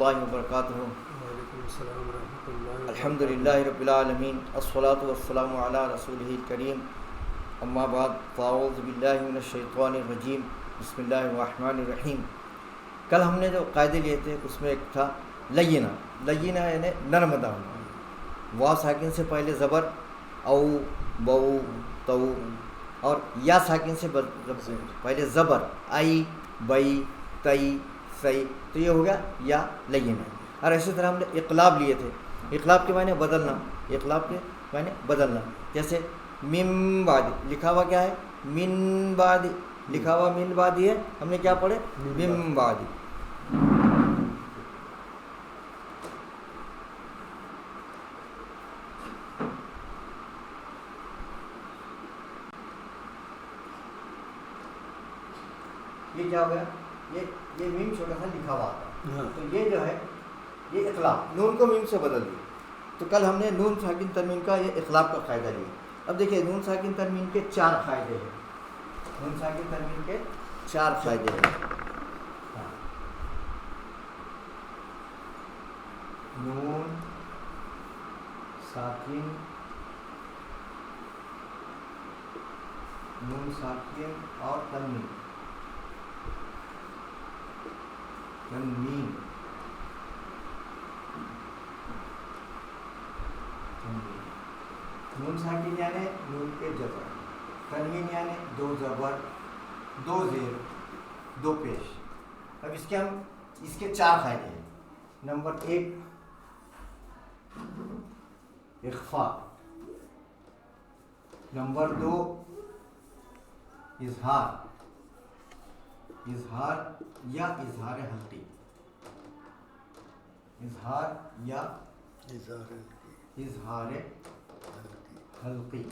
اللہ وبرکاتہ۔ وعلیکم السلام ورحمۃ اللہ۔ الحمد للہ رب العالمین، الصلاۃ والسلام علی رسولہ الکریم، اما بعد، فاعوذ باللہ من الشیطان الرجیم، بسم اللہ الرحمن الرحیم۔ کل ہم نے جو قاعدے لیے تھے اس میں ایک تھا لینہ، لینہ یعنی نرم ہونا، واو ساکن سے پہلے زبر، او بو تو، اور یا ساکن سے پہلے زبر، آئی بئی تئی سی، تو یہ ہو گیا یا لینہ۔ اور اسی طرح ہم نے اقلاب لیے تھے، اقلاب کے معنی بدلنا، اقلاب کے معنی بدلنا، جیسے من بعد لکھا ہوا کیا ہے، من بعد لکھا ہوا من بعد ہی ہے، ہم نے کیا پڑھے، من بعد۔ یہ کیا ہو گیا، یہ میم چھوٹا سا لکھا ہوا تھا، تو یہ جو ہے یہ اقلاب، نون کو میم سے بدل دیا۔ تو کل ہم نے نون ساکن تنوین کا یہ اقلاب کا قاعدہ لیا۔ اب دیکھیے نون ساکن تنوین کے 4 قاعدے ہیں، نون ساکن تنوین کے 4 قاعدے ہیں۔ نون ساکن، نون ساکن اور تنوین، تنوین نون ساکن یعنی نون کے جبر، تنوین یعنی 2 زبر 2 زیر 2 پیش۔ اب اس کے 4 قاعدے ہیں۔ نمبر 1 اخفاء، نمبر 2 اظہار، اظہار یا اظہار حلقی، اظہار یا اظہار حلقی،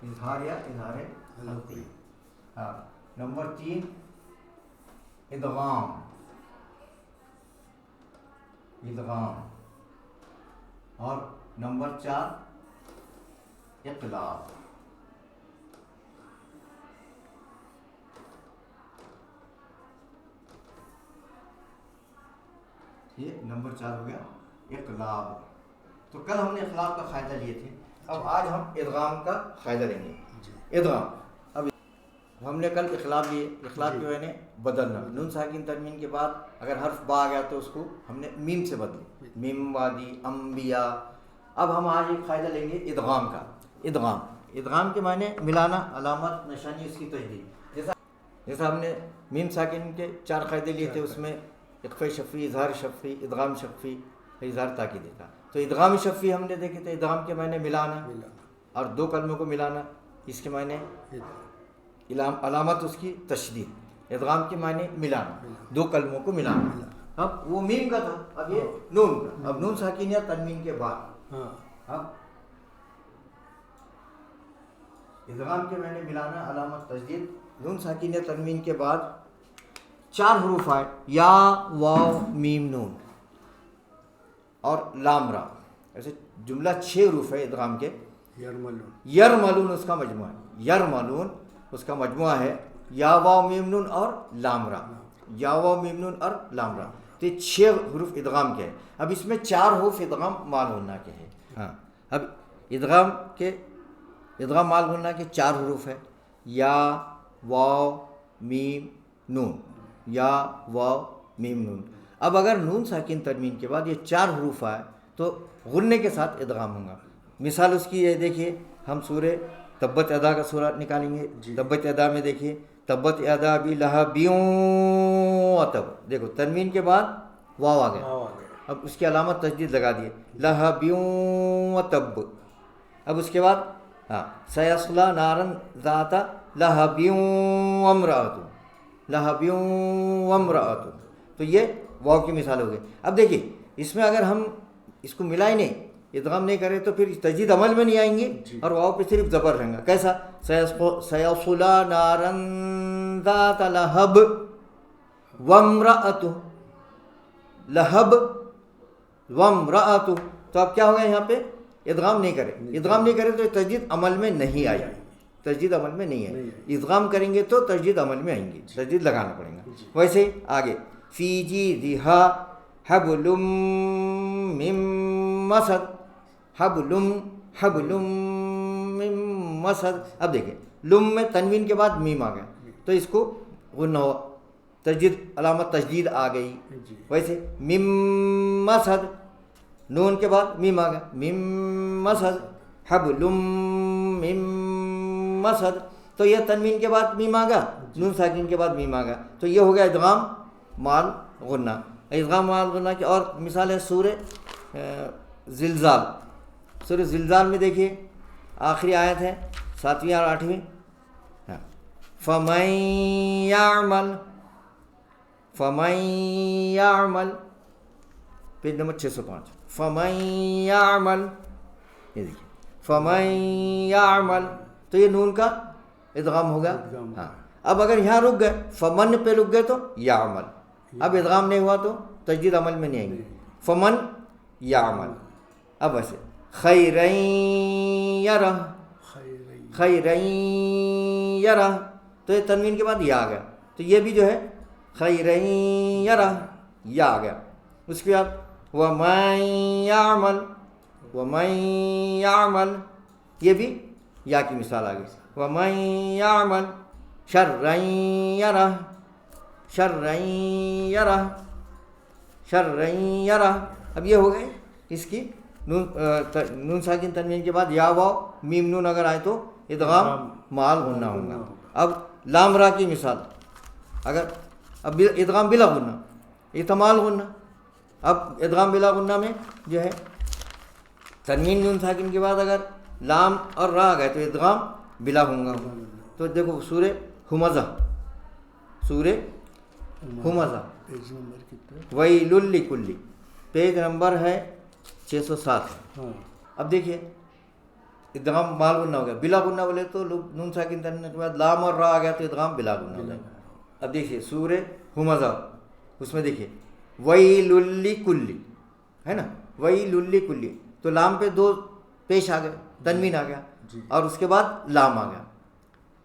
اظہار یا اظہار حلقی۔ ہاں، نمبر 3 ادغام، ادغام، اور نمبر 4 اقلاب۔ یہ نمبر 4 ہو گیا اقلاب۔ تو کل ہم نے اقلاب کا قاعدہ لیے تھے، اب آج ہم ادغام کا قاعدہ لیں گے۔ ادغام، اب ہم نے کل اقلاب لیے، اقلاب جو ہے بدلنا، نون ساکن تنوین کے بعد اگر حرف با آ گیا تو اس کو ہم نے میم سے بدلی، میم وادی انبیاء۔ اب ہم آج ایک قاعدہ لیں گے ادغام کا۔ ادغام، ادغام کے معنی ملانا، علامت نشانی اس کی تجدید۔ جیسا ہم نے میم ساکن کے 4 قاعدے لیے تھے، اس میں اخفاء شفوی، اظہار شفوی، ادغام شفوی، اظہار تاکیدی تھا۔ تو ادغام شفوی ہم نے دیکھے تھے، ادغام کے معنی ملانا اور 2 کلموں کو ملانا، اس کے معنی علامت اس کی تشدید۔ ادغام کے معنی ملانا، 2 کلموں کو ملانا۔ اب وہ میم کا تھا، اب یہ نون کا۔ اب نون ساکن یا تنوین کے بعد اب ادغام کے معنی ملانا، علامت تشدید، نون ساکن یا تنوین کے بعد 4 حروف آئے، یا واو میم نون اور لام را، ایسے جملہ 6 حروف ہے ادغام کے۔ یرملون اس کا مجموعہ ہے، یرملون اس کا مجموعہ ہے، یا واو میم نون اور لام را، یا واو میم نون اور لام را، تو یہ 6 حروف ادغام کے ہیں۔ اب اس میں 4 حروف ادغام مال غنہ کے ہیں۔ ہاں، اب ادغام مال غنہ کے 4 حروف ہے، یا واو میم نون، یا واو میم نون۔ اب اگر نون ساکن تنوین کے بعد یہ 4 حروف آئے تو غنے کے ساتھ ادغام ہوگا۔ مثال اس کی یہ دیکھیے، ہم سورہ تبت یدا کا سورہ نکالیں گے۔ تبت یدا میں دیکھیے، تبت یدا ابی لہب وتب، دیکھو تنوین کے بعد واو آ گیا، اب اس کی علامت تشدید لگا دیے، لہب وتب۔ اب اس کے بعد سیصلی نارا ذات لہب وامرأۃ، لہب وامرأۃ، تو یہ واو کی مثال ہو گئی۔ اب دیکھیے اس میں اگر ہم اس کو ملائیں نہیں، ادغام نہیں کرے تو پھر تجدید عمل میں نہیں آئیں گے، اور واو پہ صرف زبر رہیں گا۔ کیسا؟ سیصلی نارا ذات لہب وامرأۃ، لہب وامرأۃ، تو اب کیا ہوگا یہاں پہ ادغام نہیں کرے، ادغام نہیں کرے تو تجدید عمل میں نہیں آئی۔ تجدید عمل میں نہیں ہے. ادغام کریں گے تو تجدید عمل میں آئیں گے, تجدید لگانا پڑے گا. ویسے آگے فی جیدھا حبل من مسد, حبل من مسد. اب دیکھیں لم میں تنوین کے بعد میم آ گیا تو اس کو غنہ ہوا, تجدید علامت تجدید آ گئی. ویسے مم مسد, نون کے بعد میم آ گیا, مم مسد حبل من مسد. تو یہ تنوین کے بعد میم آ گیا, نون ساکن کے بعد میم آ گیا, تو یہ ہو گیا ادغام مال غنہ. ادغام مال غنہ کی اور مثال ہے سورہ زلزال. سورہ زلزال میں دیکھیے آخری آیت ہے 7ویں اور 8ویں. فَمَن يَعْمَلْ پیج نمبر 605. فَمَن يَعْمَلْ, یہ دیکھیے فَمَن يَعْمَلْ, تو یہ نون کا ادغام ہوگا. ہاں اب اگر یہاں رک گئے, فمن پہ رک گئے تو یعمل, اب ادغام نہیں ہوا تو تجدید عمل میں نہیں آئیں گے. فمن یعمل. اب ایسے خیرن یرہ, خیرن یرہ, تو یہ تنوین کے بعد یا آ گیا, تو یہ بھی جو ہے خیرن یرہ یا آ گیا. اس کے بعد وَمَن يَعْمَلْ, وَمَن يَعْمَلْ, یہ بھی یا کی مثال آ گئی. وَمَن يَعْمَلْ شَرًّا يَرَهُ, شَرًّا يَرَهُ, شَرًّا يَرَهُ. اب یہ ہو گئے اس کی نون ساکن تنوین کے بعد یا واو میم نون اگر آئے تو ادغام مال غنہ ہوگا. اب لام را کی مثال, اگر اب ادغام بلا غنہ, احتمال غنہ. اب ادغام بلا غنہ میں جو ہے تنوین نون ساکن کے بعد اگر لام اور را گئے تو ادغام بلا ہوں گا. تو دیکھو سورہ ہمزہ, سورہ ہمزہ ویل لکل, پیج نمبر ہے 607. اب دیکھیے ادغام مال غنہ ہو گیا. بلا غنہ بولے تو نون ساکن تنوین کے بعد لام اور را آ گیا تو ادغام بلا غنہ ہو جائے گا. اب دیکھیے سورہ ہمزہ, اس میں دیکھیے ویل لکل ہے نا, ویل لکل, تو لام پہ دو پیش آ گئے, تنوین آ گیا اور اس کے بعد لام آ گیا,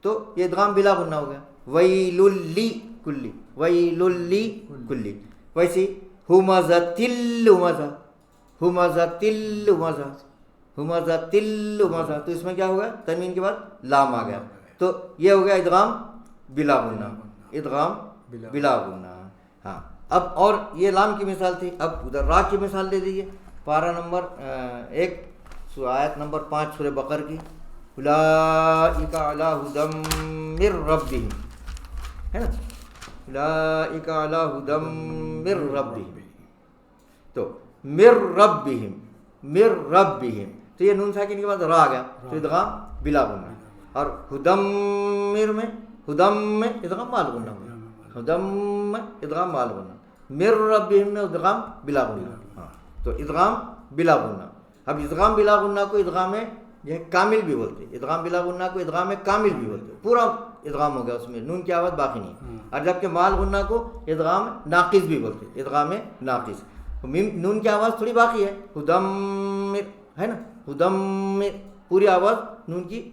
تو یہ ادغام بلا غنہ ہو گیا. ویل لکل, ویل لکل. ویسے ہمزۃ الہمزہ, ہمزۃ الہمزہ, ہمزۃ الہمزہ, تو اس میں کیا ہوگا تنوین کے بعد لام آ گیا, تو یہ ہو گیا ادغام بلا غنہ, ادغام بلا غنہ. ہاں اب اور یہ لام کی مثال تھی, اب ادھر را کی مثال دے دیجیے. پارہ نمبر 1 آیت نمبر 5 سورہ بقر کی. اولئک علی ھدی من ربہم, ہے نا, اولئک علی ھدی من ربہم, تو من ربہم, من ربہم, تو یہ نون ساکن کے بعد را آ گیا تو ادغام بلا غنہ. اور ہدم میں, ہدم میں ادغام مال غنہ ہوگا, ہدم میں ادغام مال غنہ. من ربہم میں ادغام بلا غنہ. ہاں تو ادغام بلا غنہ. اب ادغام بلا غنہ کو ادغام یہ کامل بھی بولتے, ادغام بلا غنہ کو ادغام کامل بھی بولتے, پورا ادغام ہو گیا, اس میں نون کی آواز باقی نہیں. اور جبکہ مال غنہ کو ادغام ناقص بھی بولتے, ادغام ناقص, نون کی آواز تھوڑی باقی ہے, ہدم ہے نا, ہدم پوری آواز نون کی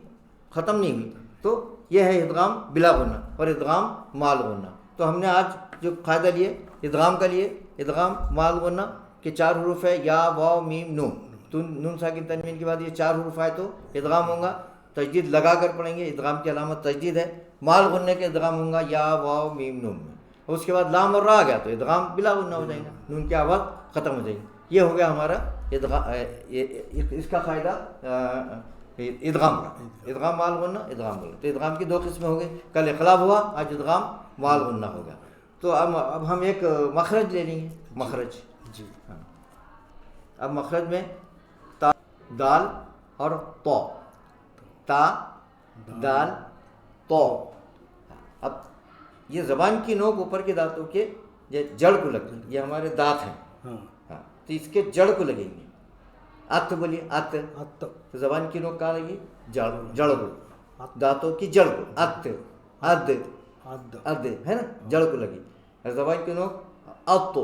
ختم نہیں ہوئی, تو یہ ہے ادغام بلا غنہ اور ادغام مال غنہ. تو ہم نے آج جو قاعدہ لیے ادغام کا لیے, ادغام مال غنہ کے 4 حروف ہے یا واو میم نون, تو نون ساکن تنوین کے بعد یہ 4 حروف آئے تو ادغام ہوں گا, تجدید لگا کر پڑھیں گے, ادغام کی علامت تجدید ہے. مال غنہ کے ادغام ہوں گا یا واو میم نون میں, اس کے بعد لام اور را آ گیا تو ادغام بلا غنہ ہو جائے گا, نون کی آواز ختم ہو جائے گی. یہ ہو گیا ہمارا اس کا قاعدہ ادغام کا, ادغام مال غنہ, ادغام غنہ. تو ادغام کی 2 قسمیں ہو گئی, کل اقلاب ہوا, آج ادغام مال غنہ ہوگا. تو اب ہم ایک مخرج لے لیں گے, مخرج. جی ہاں, اب مخرج میں تا, دال اور تو, تا, دال, تو. اب یہ زبان کی نوک اوپر کے دانتوں کے جڑ کو لگتی ہے, یہ ہمارے دانت ہیں. ہاں تو اس کے جڑ کو لگیں گے. ات بولیے, ات, تو زبان کی نوک کہاں لگی, جڑ کو, دانتوں کی جڑ کو, ات, اد, اد ہے نا, جڑ کو لگی. زبان کی نوک اتو,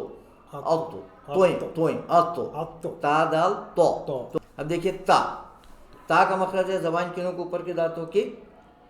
اتو, توئیں, توئیں, اتو, تا دال تو. اب دیکھیے تا, تا کا مخرج ہے زبان کی نوک اوپر کے دانتوں کی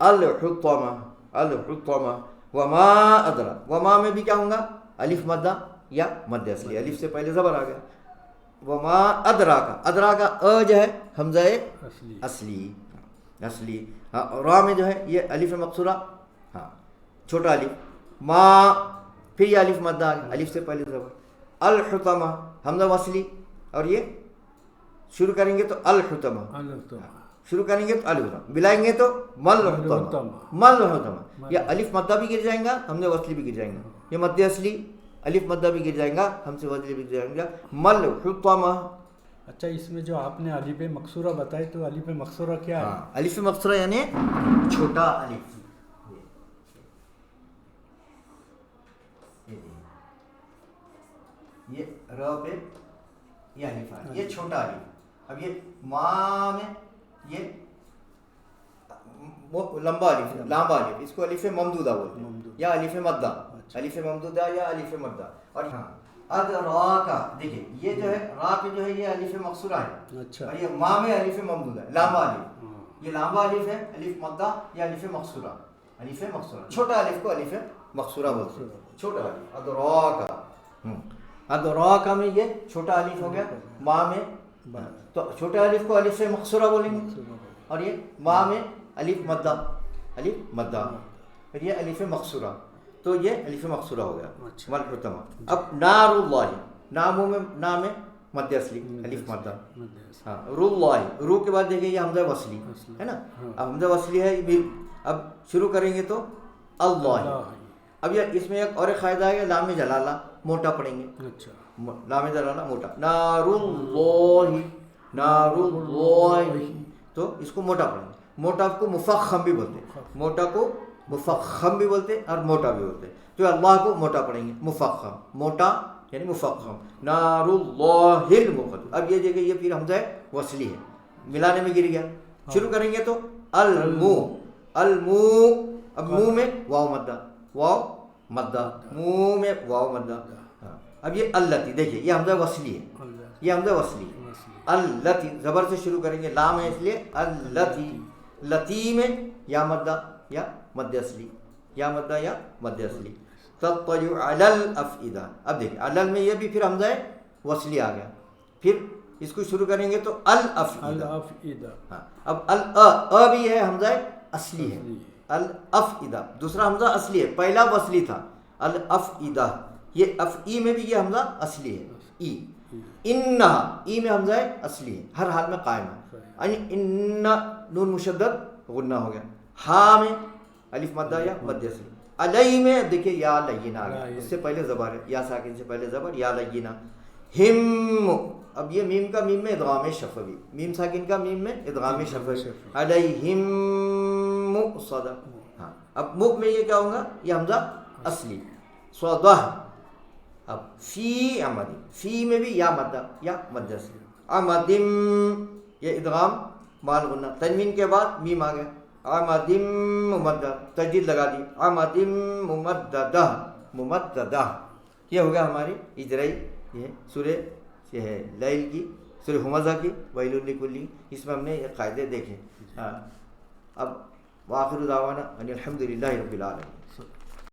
الحطمہ الحطمہ وما ادرا وما میں بھی کیا ہوں گا الف مدہ یا مد اصلی الف سے پہلے زبر آ گیا وما ادرا کا جو ہے حمزہ اصلی ہاں را میں جو ہے یہ الف مقصورہ ہاں چھوٹا الف ما پھر یہ الف مدہ آ گیا الف سے پہلے زبر الحطمہ حمزہ وصلی اور یہ شروع کریں گے تو الحطمہ شروع کریں گے تو الحطمہ ملائیں گے تو ملحطمہ یہ الف مدہ بھی گر جائیں گا حمزہ وصلی بھی گر جائیں گا یہ مد اصلی الف مدہ بھی گر جائیں گا ہم سے وصلی بھی گر جائیں گا ملحطمہ. اچھا اس میں جو آپ نے الف مقصورہ بتائی تو الف مقصورہ کیا ہے؟ الف مقصورہ یعنی چھوٹا الف یہ را پہ یہ الف ہے یہ چھوٹا الف. اب یہ ما میں یہ لمبا الف اس کو الف ممدودہ بولتے ہیں یا الف مدہ الف ممدودہ یا الف مدہ. اور ہاں ادراکا دیکھیں یہ جو ہے را پہ جو ہے یہ الف مقصورہ ہے اور یہ ما میں الف ممدودہ ہے لمبا الف یہ لمبا الف ہے الف مدہ یا الف مقصورہ چھوٹا الف کو الف مقصورہ بولتے ہیں چھوٹا الف. ادراکا ادراکا میں یہ چھوٹا الف ہو گیا ما میں تو چھوٹے الف کو الف مقصورہ بولیں گے اور یہ ما میں الف مدہ پھر یہ الف مقصورہ تو یہ الف مقصورہ ہو گیا ملحطمہ. اب نار اللہ ناموں میں نام میں مد اصلی الف مدہ ہاں رو اللہ رو کے بعد دیکھیں یہ حمزہ وصلی ہے نا اب حمزہ وصلی ہے اب شروع کریں گے تو اللہ. اب یہ اس میں ایک اور قاعدہ ہے لام جلالہ موٹا پڑھیں گے لام جلالہ موٹا نار اللہ تو اس کو موٹا پڑھیں گے موٹا کو مفخم بھی بولتے ہیں موٹا کو مفخم بھی بولتے اور موٹا بھی بولتے ہیں تو اللہ کو موٹا پڑھیں گے مفخم موٹا یعنی مفخم نار اللہ المقدس. اب یہ جگہ یہ پھر حمزہ وصلی ہے ملانے میں گر گیا شروع کریں گے تو المو اب منہ میں واو مدہ منہ میں واو مدہ. اب یہ اللتی دیکھیے یہ حمزہ وصلی ہے یہ حمزہ وصلی اللتی زبر سے شروع کریں گے لام ہے اس لیے اللتی لتی میں یا مدہ یا مد اصلی یا مدہ یا مد اصلی. تطلع علی الافئدہ اب دیکھیں علل میں یہ بھی پھر حمزہ وصلی آ گیا پھر اس کو شروع کریں گے تو الافئدہ ہاں اب بھی ہے حمزہ اصلی ہے الافئدہ دوسرا حمزہ اصلی ہے پہلا وصلی تھا الافئدہ یہ افئی میں بھی یہ حمزہ اصلی ہے ای انہا ای میں حمزہ اصلی ہے ہر حال میں قائم ہے ان نون مشدد غنہ ہو گیا ہا میں الف مدہ یا مد اصلی. علی میں دیکھیں یا لینہ آ گیا اس سے پہلے زبر ہے یا ساکن سے پہلے زبر یا لینہ. ہم اب یہ میم کا میم میں ادغام شفوی میم ساکن کا میم میں ادغام شفوی علیہم مؤصدہ. ہاں اب مک میں یہ کیا ہوگا یہ حمزہ اصلی صدہ. اب فی عمدی فی میں بھی یا مدہ یا مد اصلی عمدم یہ ادغام مال غنہ تنوین کے بعد میم آ گیا عمدم ممدہ تجدید لگا دی عمدم ممددہ. یہ ہو گیا ہماری اجرائی یہ سورہ ہے لیل کی سورہ ہمزہ کی ویل لکل اس میں ہم نے یہ قاعدے دیکھے. اب وآخر دعوانا ان الحمد للہ رب العالمین.